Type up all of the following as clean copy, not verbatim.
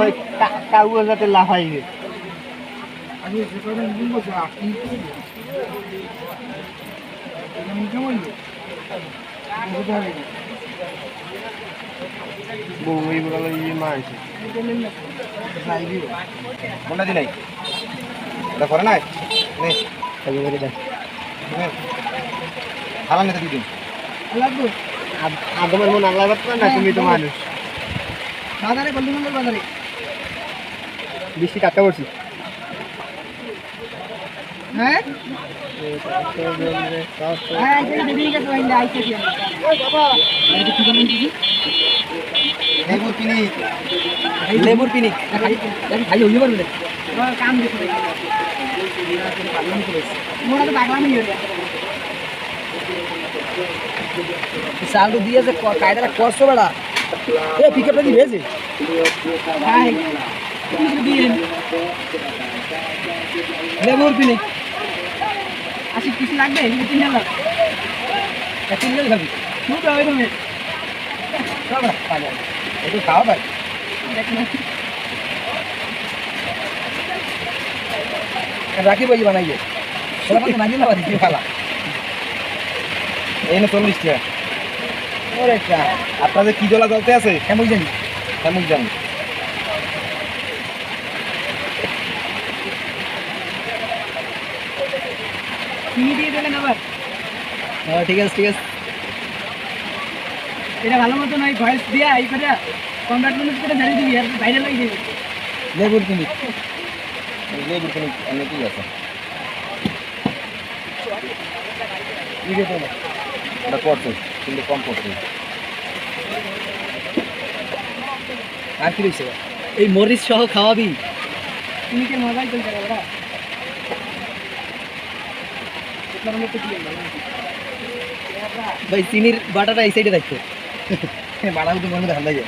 ওই কাগজ যাতে লাফাই গেছে কোনটা দিলাই এটা করে নাই হালান নেতা দিদিন আগমের মন আল্লাহ না তুমি তো মানুষ বাজারে বললি বাজারে বৃষ্টি কাটতে পড়ছি হ্যাঁ লেবুর পিনিক খাই হইতে পারবে কাম মোরা তো বাগলামি চালু দিয়েছে কায়দাটা করছো বেড়া এ পিকআপটা দি ভেজে লেবুর পিনিক আসি কিছু লাগবে তিন লাখ তিন গেলে খাবি খুব ওই রকম একটু খাওয়া ভাই রাখি বই বানাইয়ে খালা এই না 40 টাকা ওরে কা আপনাদের কি জলা চলতে আছে কেমন জানি কেমন জানি চিনি দিয়ে দেবেন আবার হ্যাঁ ঠিক আছে এটা ভালো মতো নয় ভয়েস দিয়া এই করে কনভার্ট করে জানিয়ে দিবি আর ভাইরাল হয়ে যাবে লেবুর পিনিক অনেকই আছে এটা করছে কিন্তু কম করছে আর কি রয়েছে এই মরিচ সহ খাওয়াবি তুমি কে মজাই চলতে পারো ভাই চিনির বাটাটা এই সাইডে রাখতো বাড়া কিন্তু মনে ধান লাগে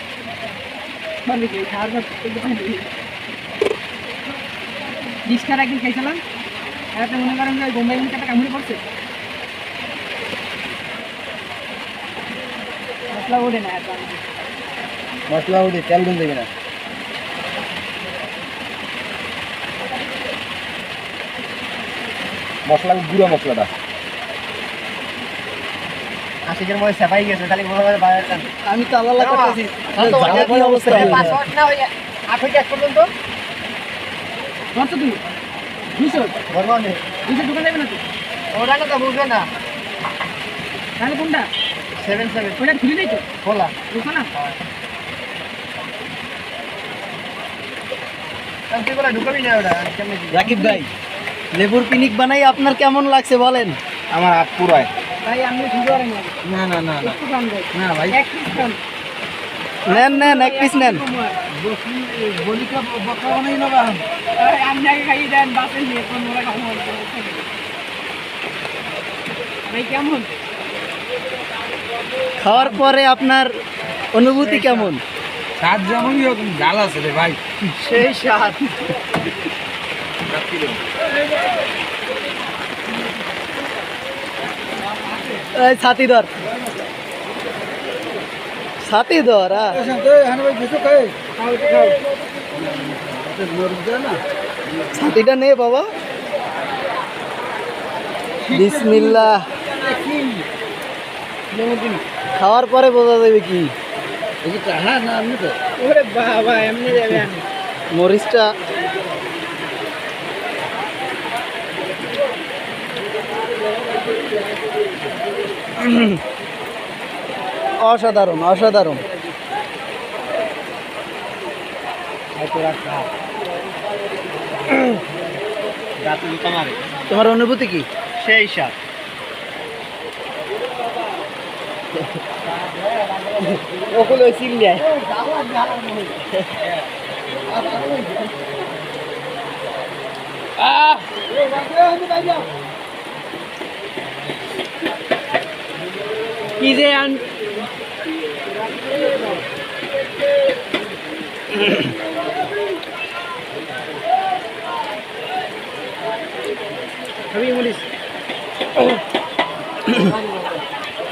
রিক্সার একদিন খাইছিলাম একটা মনে করেন যে বোম্বাই মুখে একটা কামড়ে পড়ছে মশলা ওঠে না মশলা উঠে তেল গুন দেবে না মশলা গুঁড়া মশলাটা আশিকের মধ্যে সেপাই গেছে খালি মনে হয় আমি তো আল্লাহ করতেছি অবস্থা কত তুমি 200 ভগবানে 200 দোকান যাবে না তো ওরা না তো বুঝবে না তাহলে কোনটা 77 ওটা খুলে নেই তো খোলা বুঝছো না তুই বলে ঢুকাবি না ওটা রাকিব ভাই লেবুর পিনিক বানাই আপনার কেমন লাগছে বলেন আমার হাত পুরায় ভাই আমি শুধু আর না না না একটু কম দেয় না ভাই এক পিস কম নেন এক পিস নেন বলিকা বকা বানাই নেবা আমি আগে খাইয়ে দেন বাসে নিয়ে কোন ওরা খাবো ভাই কেমন খাওয়ার পরে আপনার অনুভূতি কেমন স্বাদ যেমনই হোক ঝাল আছে রে ভাই সেই স্বাদ এই ছাতি ধর ছাতিটা নে বাবা বিসমিল্লাহ খাওয়ার পরে বোঝা যাবে কি ওরে বাবা এমনি যাবে মরিচটা অসাধারণ তোমার অনুভূতি কি সেই স্বাদ ওগুলো চিল্লায় কি যে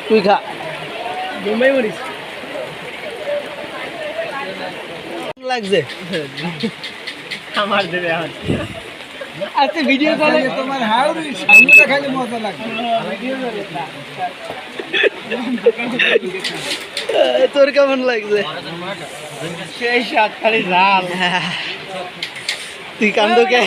তুই খা বোম্বাই মরিচ লাগছে আমার দেবে এখন আজকে ভিডিও কলে তোমার হাউরি সামনেটা খাইলে মজা লাগবে তোর কেমন লাগছে সেই সাত খালি ঝাল তুই কান্দ কে